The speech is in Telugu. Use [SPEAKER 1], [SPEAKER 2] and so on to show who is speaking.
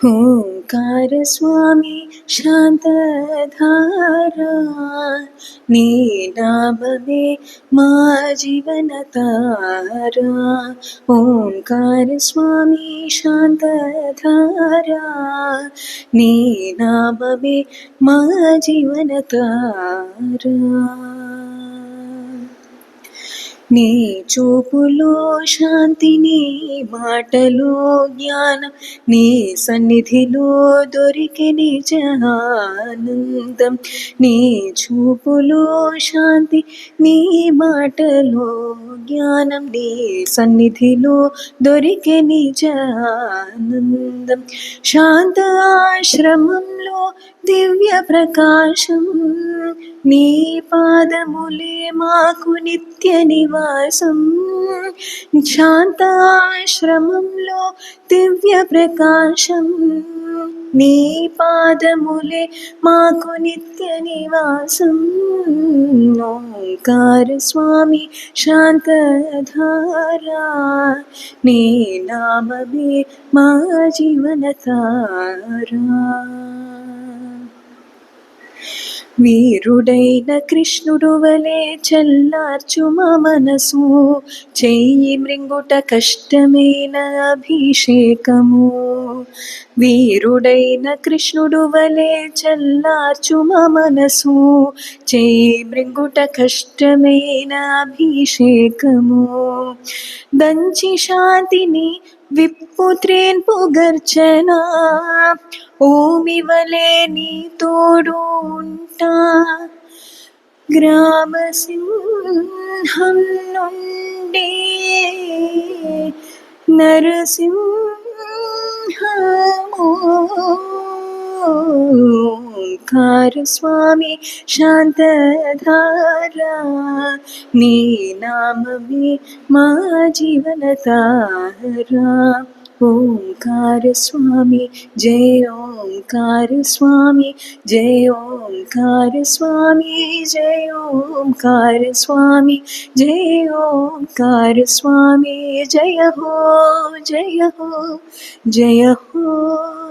[SPEAKER 1] ओंकार स्वामी शांतधारा नी नामवे मा जीवन तारा। ओंकार स्वामी शांतधारा नी नामवे मा जीवन तारा। నీ చూపులో శాంతి, నీ మాటలో జ్ఞానం, నీ సన్నిధిలో దొరికే నిజ ఆనందం. నీ చూపులో శాంతి, నీ మాటలో జ్ఞానం, నీ సన్నిధిలో దొరికే నిజ ఆనందం. శాంత ఆశ్రమంలో దివ్య ప్రకాశం, నీ పాదములే మాకు నిత్య నివాసం. శాంత ఆశ్రమంలో దివ్య ప్రకాశం, నీ పాదములే మాకు నిత్య నివాసం. ఓంకార స్వామి శాంతధారా నీ నామమే మా జీవన తారా. వీరుడైన కృష్ణుడు వలె చల్లార్చు మా మనసు, చెయ్యి మృంగుట కష్టమైన అభిషేకము. వీరుడైన కృష్ణుడు వలె చల్లార్చు మా మనసు, చెయ్యి మృంగుట కష్టమైన అభిషేకము. దంచి శాంతిని విప్పు త్రేన్పు గర్జన, ఓమి వలె నీ తోడు ఉంటా. గ్రామ సింహం నుండి నరసింహము. ఓంకార స్వామి శాంతధారా నీ నామమే మా జీవన తారా. ఓంకార స్వామి జయ ఓంకార స్వామి జయ ఓంకార స్వామి జయ ఓంకార స్వామి జయ ఓంకార స్వామి. జయ హో జయ హో జయ హో.